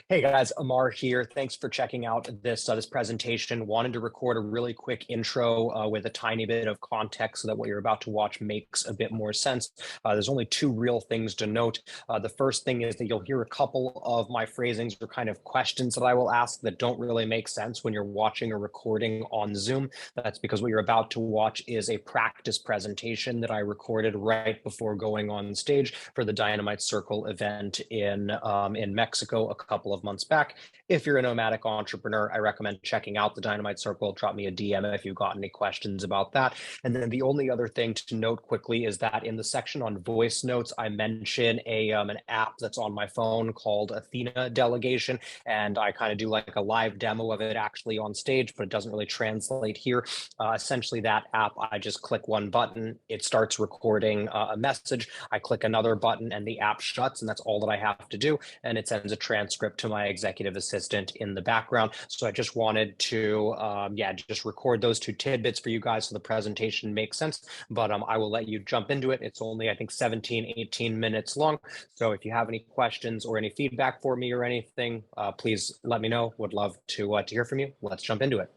Hey guys, Amar here. Thanks for checking out this presentation. Wanted to record a really quick intro with a tiny bit of context so that what you're about to watch makes a bit more sense. There's only two real things to note. The first thing is that you'll hear a couple of my phrasings or kind of questions that I will ask that don't really make sense when you're watching a recording on Zoom. That's because what you're about to watch is a practice presentation that I recorded right before going on stage for the Dynamite Circle event in Mexico a couple of months back. If you're a nomadic entrepreneur, I recommend checking out the Dynamite Circle. Drop me a DM if you've got any questions about that. And then the only other thing to note quickly is that in the section on voice notes, I mention an app that's on my phone called Athena Delegation, and I kind of do like a live demo of it actually on stage, but it doesn't really translate here. Essentially, that app, I just click one button, it starts recording a message. I click another button and the app shuts, and that's all that I have to do. And it sends a transcript to my executive assistant in the background. So I just wanted to, just record those two tidbits for you guys so the presentation makes sense. But I will let you jump into it. It's only, I think, 17, 18 minutes long. So if you have any questions or any feedback for me or anything, please let me know. Would love to hear from you. Let's jump into it.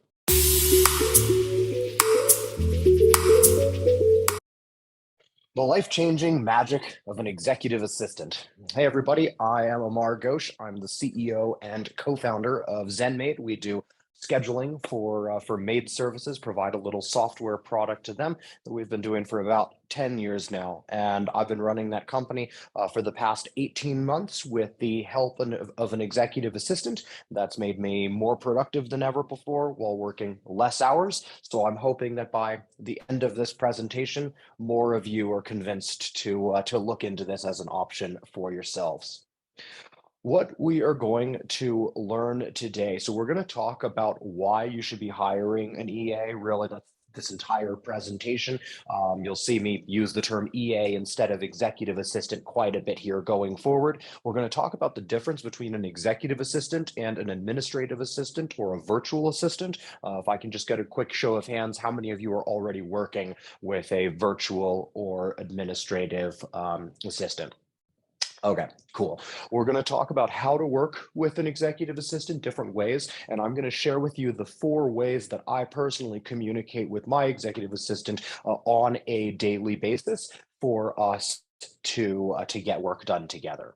The life-changing magic of an executive assistant. Hey everybody, I am Amar Ghose. I'm the CEO and co-founder of ZenMaid. We do scheduling for maid services, provide a little software product to them that we've been doing for about 10 years now. And I've been running that company for the past 18 months with the help of an executive assistant. That's made me more productive than ever before while working less hours. So I'm hoping that by the end of this presentation, more of you are convinced to look into this as an option for yourselves. What we are going to learn today, so we're going to talk about why you should be hiring an EA. Really, that's this entire presentation. You'll see me use the term EA instead of executive assistant quite a bit here going forward. We're going to talk about the difference between an executive assistant and an administrative assistant or a virtual assistant. If I can just get a quick show of hands, how many of you are already working with a virtual or administrative assistant? Okay, cool. We're going to talk about how to work with an executive assistant, different ways, and I'm going to share with you the 4 ways that I personally communicate with my executive assistant on a daily basis for us to get work done together.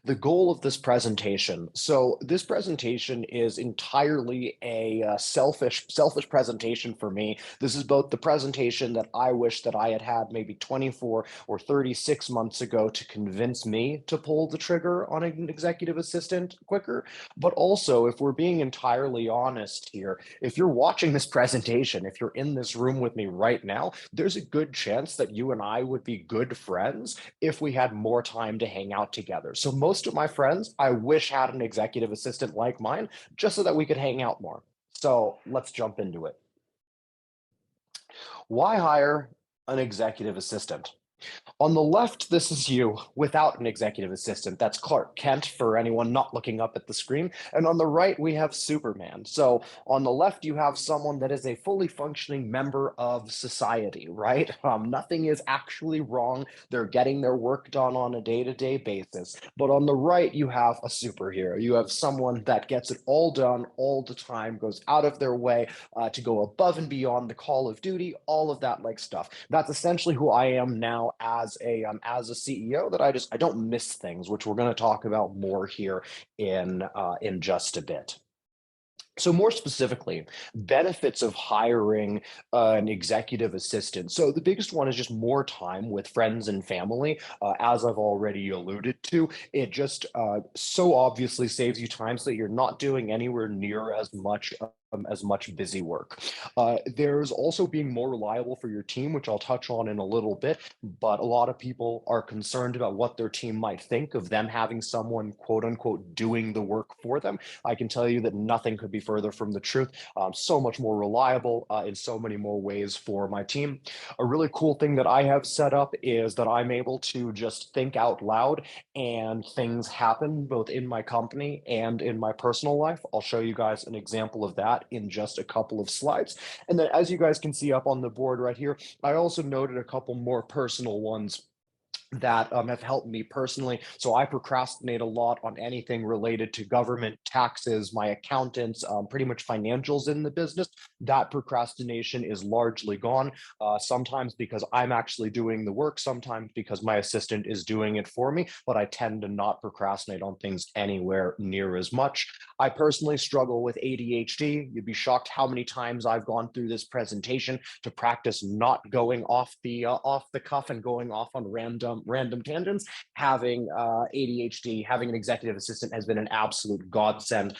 The goal of this presentation. So this presentation is entirely a selfish presentation for me. This is both the presentation that I wish that I had had maybe 24 or 36 months ago to convince me to pull the trigger on an executive assistant quicker. But also, if we're being entirely honest here, if you're watching this presentation, if you're in this room with me right now, there's a good chance that you and I would be good friends if we had more time to hang out together. So most of my friends, I wish had an executive assistant like mine, just so that we could hang out more. So let's jump into it. Why hire an executive assistant? On the left, this is you without an executive assistant. That's Clark Kent for anyone not looking up at the screen. And on the right, we have Superman. So on the left, you have someone that is a fully functioning member of society, right? Nothing is actually wrong. They're getting their work done on a day-to-day basis. But on the right, you have a superhero. You have someone that gets it all done all the time, goes out of their way to go above and beyond the call of duty, all of that like stuff. That's essentially who I am now as a CEO, that I don't miss things, which we're going to talk about more here in just a bit. So more specifically, benefits of hiring an executive assistant. So the biggest one is just more time with friends and family. As I've already alluded to, it just so obviously saves you time so that you're not doing anywhere near as much busy work. There's also being more reliable for your team, which I'll touch on in a little bit, but a lot of people are concerned about what their team might think of them having someone, quote unquote, doing the work for them. I can tell you that nothing could be further from the truth. So much more reliable in so many more ways for my team. A really cool thing that I have set up is that I'm able to just think out loud and things happen both in my company and in my personal life. I'll show you guys an example of that in just a couple of slides. And then as you guys can see up on the board right here, I also noted a couple more personal ones that have helped me personally. So I procrastinate a lot on anything related to government, taxes, my accountants, pretty much financials in the business. That procrastination is largely gone. Sometimes because I'm actually doing the work, sometimes because my assistant is doing it for me, but I tend to not procrastinate on things anywhere near as much. I personally struggle with ADHD. You'd be shocked how many times I've gone through this presentation to practice not going off the cuff and going off on random tangents. Having ADHD, having an executive assistant has been an absolute godsend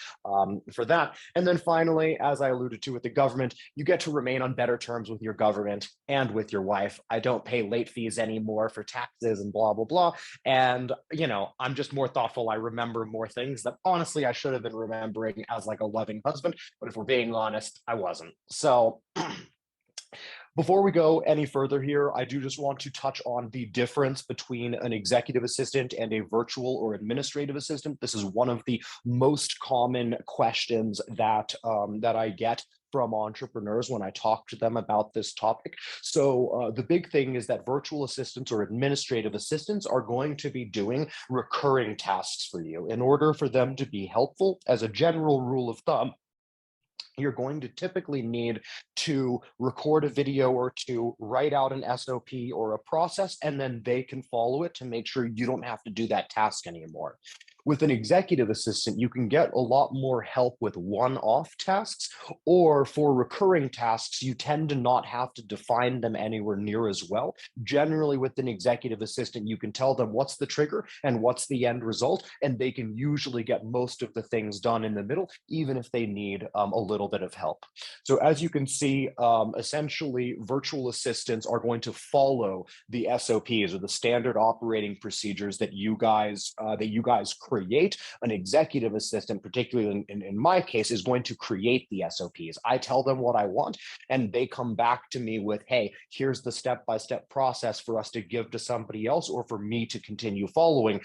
for that. And then finally, as I alluded to with the government, you get to remain on better terms with your government and with your wife. I don't pay late fees anymore for taxes and blah, blah, blah. And, I'm just more thoughtful. I remember more things that honestly I should have been remembering as like a loving husband. But if we're being honest, I wasn't. So before we go any further here, I do just want to touch on the difference between an executive assistant and a virtual or administrative assistant. This is one of the most common questions that I get from entrepreneurs when I talk to them about this topic. So the big thing is that virtual assistants or administrative assistants are going to be doing recurring tasks for you. In order for them to be helpful, as a general rule of thumb, you're going to typically need to record a video or to write out an SOP or a process, and then they can follow it to make sure you don't have to do that task anymore. With an executive assistant, you can get a lot more help with one-off tasks, or for recurring tasks, you tend to not have to define them anywhere near as well. Generally, with an executive assistant, you can tell them what's the trigger and what's the end result, and they can usually get most of the things done in the middle, even if they need a little bit of help. So as you can see, essentially, virtual assistants are going to follow the SOPs or the standard operating procedures that you guys create. An executive assistant, particularly in my case, is going to create the SOPs. I tell them what I want, and they come back to me with, hey, here's the step-by-step process for us to give to somebody else or for me to continue following.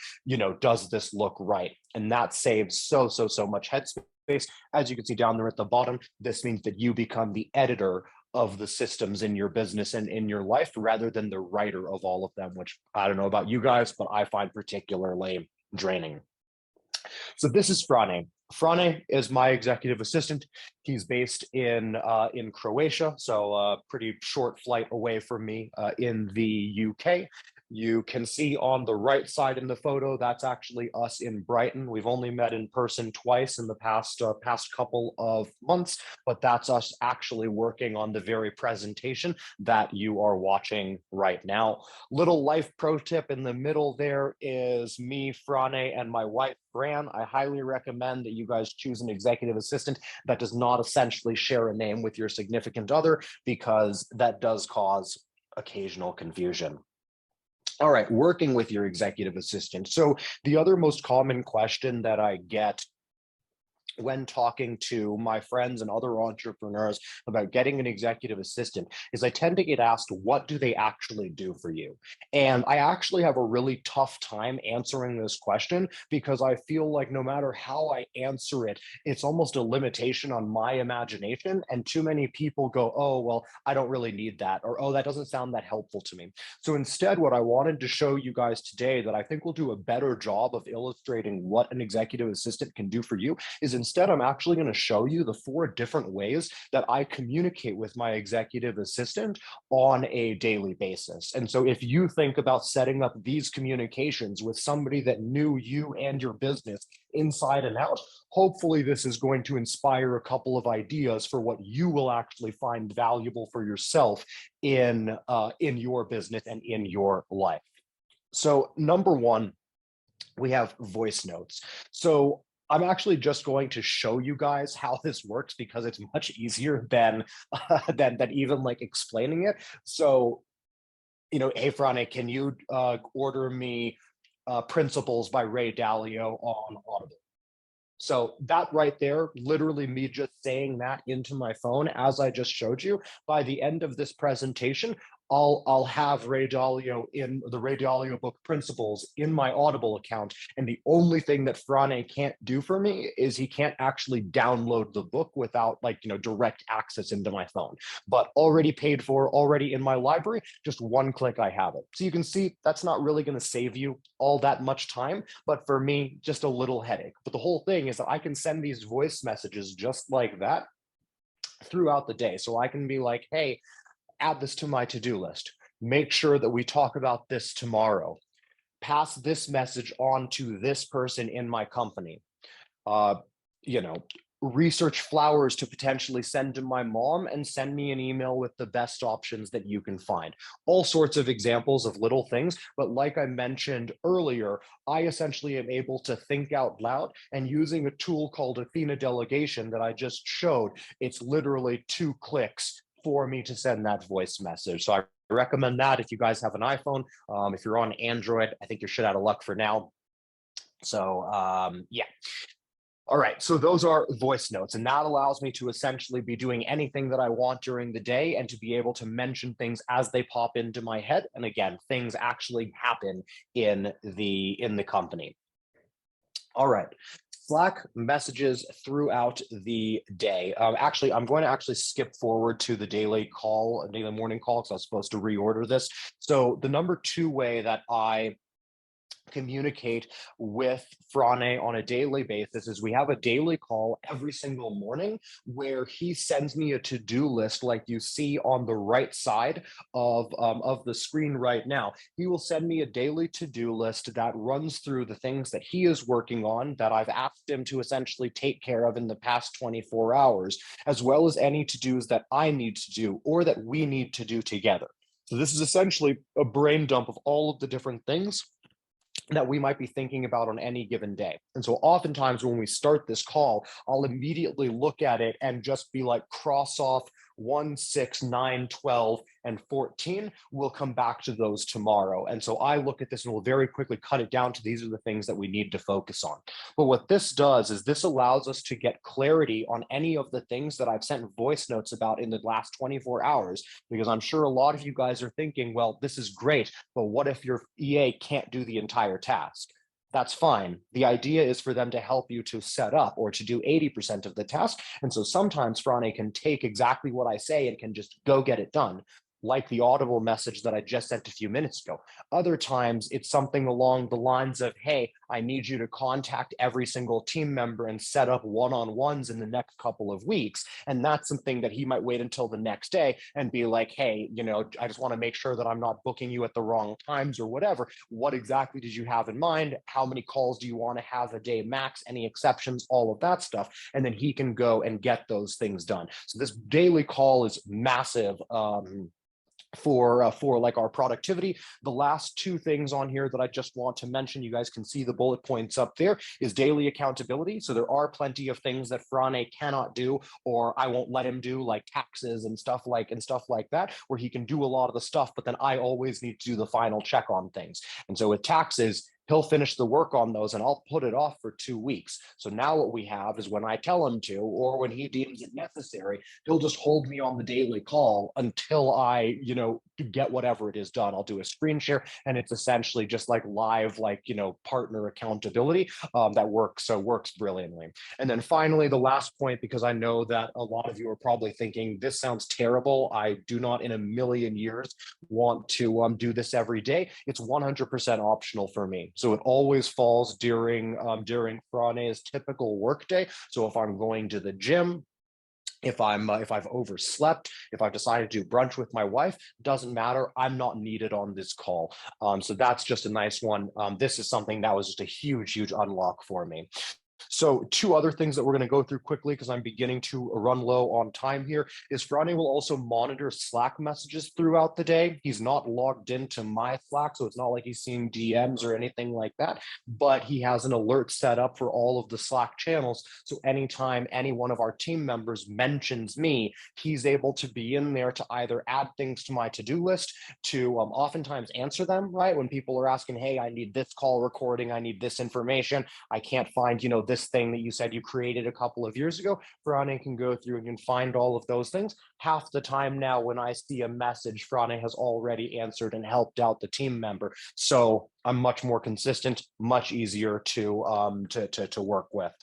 Does this look right? And that saves so much headspace. As you can see down there at the bottom, this means that you become the editor of the systems in your business and in your life rather than the writer of all of them, which I don't know about you guys, but I find particularly draining. So this is Frane. Frane is my executive assistant. He's based in Croatia, so a pretty short flight away from me in the UK. You can see on the right side in the photo, that's actually us in Brighton. We've only met in person twice in the past couple of months, but that's us actually working on the very presentation that you are watching right now. Little life pro tip in the middle there is me, Frane, and my wife, Bran. I highly recommend that you guys choose an executive assistant that does not essentially share a name with your significant other, because that does cause occasional confusion. All right, working with your executive assistant. So the other most common question that I get when talking to my friends and other entrepreneurs about getting an executive assistant is I tend to get asked, what do they actually do for you? And I actually have a really tough time answering this question because I feel like no matter how I answer it, it's almost a limitation on my imagination. And too many people go, oh, well, I don't really need that. Or, oh, that doesn't sound that helpful to me. So instead, what I wanted to show you guys today that I think will do a better job of illustrating what an executive assistant can do for you is instead, I'm actually going to show you the 4 different ways that I communicate with my executive assistant on a daily basis. And so if you think about setting up these communications with somebody that knew you and your business inside and out, hopefully this is going to inspire a couple of ideas for what you will actually find valuable for yourself in your business and in your life. So number 1, we have voice notes. So I'm actually just going to show you guys how this works because it's much easier than than even like explaining it. So, hey, Frane, can you order me Principles by Ray Dalio on Audible? So that right there, literally me just saying that into my phone, as I just showed you, by the end of this presentation, I'll have Ray Dalio in the Ray Dalio book Principles in my Audible account, and the only thing that Frane can't do for me is he can't actually download the book without direct access into my phone. But already paid for, already in my library, just one click I have it. So you can see that's not really going to save you all that much time, but for me, just a little headache. But the whole thing is that I can send these voice messages just like that throughout the day. So I can be like, hey, add this to my to-do list. Make sure that we talk about this tomorrow. Pass this message on to this person in my company. Uh, you know, research flowers to potentially send to my mom and send me an email with the best options that you can find. All sorts of examples of little things. But like I mentioned earlier, I essentially am able to think out loud, and using a tool called Athena Delegation that I just showed, it's literally 2 clicks for me to send that voice message. So I recommend that if you guys have an iPhone. If you're on Android, I think you're shit out of luck for now. So yeah. All right, so those are voice notes, and that allows me to essentially be doing anything that I want during the day and to be able to mention things as they pop into my head. And again, things actually happen in the company. All right. Slack messages throughout the day. Actually, I'm going to actually skip forward to the daily morning call, because I was supposed to reorder this. So the number 2 way that I communicate with Frane on a daily basis is we have a daily call every single morning where he sends me a to-do list like you see on the right side of the screen right now. He will send me a daily to-do list that runs through the things that he is working on that I've asked him to essentially take care of in the past 24 hours, as well as any to-dos that I need to do or that we need to do together. So this is essentially a brain dump of all of the different things that we might be thinking about on any given day. And so oftentimes when we start this call, I'll immediately look at it and just be like, cross off 1, 6, 9, 12, and 14. We'll come back to those tomorrow. And so I look at this and we'll very quickly cut it down to these are the things that we need to focus on. But what this does is this allows us to get clarity on any of the things that I've sent voice notes about in the last 24 hours, because I'm sure a lot of you guys are thinking, well, this is great, but what if your EA can't do the entire task? That's fine. The idea is for them to help you to set up or to do 80% of the task. And so sometimes Frane can take exactly what I say and can just go get it done, like the Audible message that I just sent a few minutes ago. Other times it's something along the lines of, hey, I need you to contact every single team member and set up one-on-ones in the next couple of weeks. And that's something that he might wait until the next day and be like, hey, I just want to make sure that I'm not booking you at the wrong times or whatever. What exactly did you have in mind? How many calls do you want to have a day max? Any exceptions? All of that stuff. And then he can go and get those things done. So this daily call is massive. For like our productivity. The last 2 things on here that I just want to mention, you guys can see the bullet points up there, is daily accountability. So there are plenty of things that Frane cannot do or I won't let him do, like taxes and stuff like that, where he can do a lot of the stuff, but then I always need to do the final check on things. And so with taxes, he'll finish the work on those and I'll put it off for 2 weeks. So now what we have is when I tell him to, or when he deems it necessary, he'll just hold me on the daily call until I, get whatever it is done. I'll do a screen share and it's essentially just like live, partner accountability that works brilliantly. And then finally, the last point, because I know that a lot of you are probably thinking, this sounds terrible. I do not in a million years want to do this every day. It's 100% optional for me. So it always falls during Frane's typical workday. So if I'm going to the gym, if I've overslept, if I've decided to do brunch with my wife, doesn't matter. I'm not needed on this call. So that's just a nice one. This is something that was just a huge unlock for me. So 2 other things that we're going to go through quickly, because I'm beginning to run low on time here, is Frane will also monitor Slack messages throughout the day. He's not logged into my Slack, so it's not like he's seeing DMs or anything like that, but he has an alert set up for all of the Slack channels. So anytime any one of our team members mentions me, he's able to be in there to either add things to my to-do list, to oftentimes answer them, right? When people are asking, hey, I need this call recording, I need this information, I can't find, this thing that you said you created a couple of years ago. Frane can go through and can find all of those things. Half the time now when I see a message, Frane has already answered and helped out the team member. So I'm much more consistent, much easier to work with.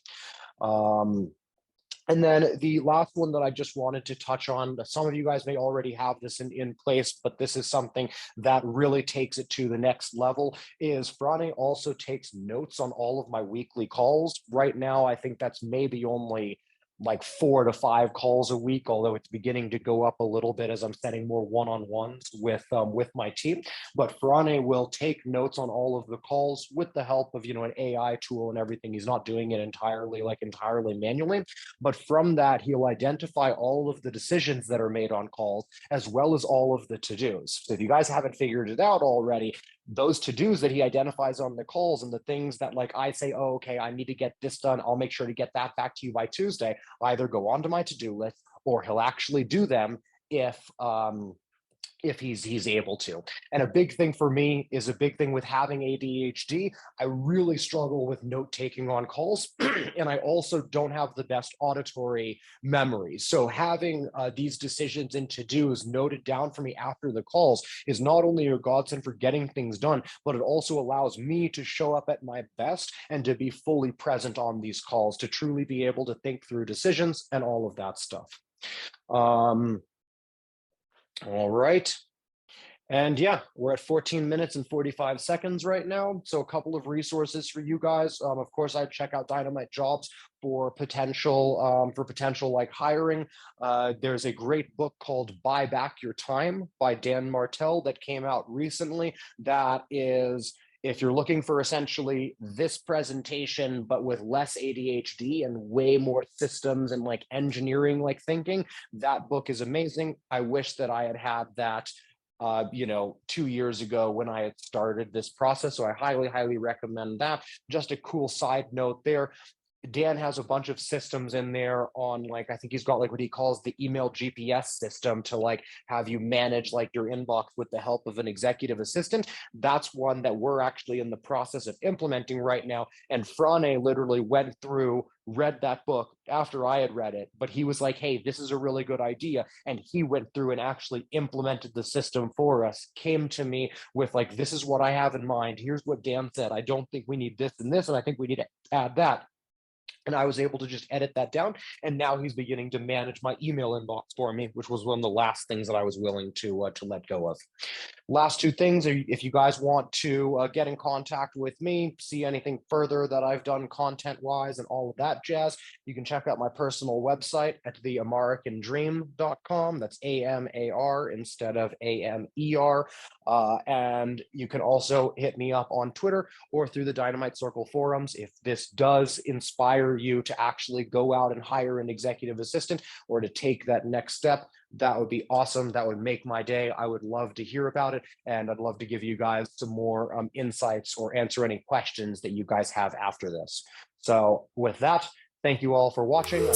And then the last one that I just wanted to touch on, some of you guys may already have this in place, but this is something that really takes it to the next level, is Frane also takes notes on all of my weekly calls. Right now, I think that's maybe only like 4 to 5 calls a week, although it's beginning to go up a little bit as I'm setting more one-on-ones with my team. But Frane will take notes on all of the calls with the help of, an AI tool and everything. He's not doing it entirely manually, but from that, he'll identify all of the decisions that are made on calls, as well as all of the to-dos. So if you guys haven't figured it out already, those to-dos that he identifies on the calls and the things that like I say, oh, okay, I need to get this done, I'll make sure to get that back to you by Tuesday, either go onto my to-do list or he'll actually do them if he's able to. And a big thing for me is a big thing with having ADHD. I really struggle with note taking on calls, and I also don't have the best auditory memory. So having these decisions and to-dos noted down for me after the calls is not only a godsend for getting things done, but it also allows me to show up at my best and to be fully present on these calls, to truly be able to think through decisions and all of that stuff. All right. And yeah, we're at 14 minutes and 45 seconds right now. So a couple of resources for you guys. Of course, I check out Dynamite Jobs for potential like hiring. There's a great book called Buy Back Your Time by Dan Martell that came out recently. That is, if you're looking for essentially this presentation, but with less ADHD and way more systems and like engineering like thinking, that book is amazing. I wish that I had had that 2 years ago when I had started this process. So I highly recommend that. Just a cool side note there. Dan has a bunch of systems in there on like, I think he's got like what he calls the email GPS system to like have you manage like your inbox with the help of an executive assistant. That's one that we're actually in the process of implementing right now. And Frane literally went through, read that book after I had read it, but he was like, hey, this is a really good idea. And he went through and actually implemented the system for us, came to me with like, this is what I have in mind. Here's what Dan said. I don't think we need this and this, and I think we need to add that. And I was able to just edit that down. And now he's beginning to manage my email inbox for me, which was one of the last things that I was willing to let go of. Last two things are, if you guys want to get in contact with me, see anything further that I've done content-wise and all of that jazz, you can check out my personal website at theamericandream.com. That's AMAR instead of AMER. And you can also hit me up on Twitter or through the Dynamite Circle forums. If this does inspire you to actually go out and hire an executive assistant or to take that next step, that would be awesome. That would make my day. I would love to hear about it. And I'd love to give you guys some more insights or answer any questions that you guys have after this. So with that, thank you all for watching.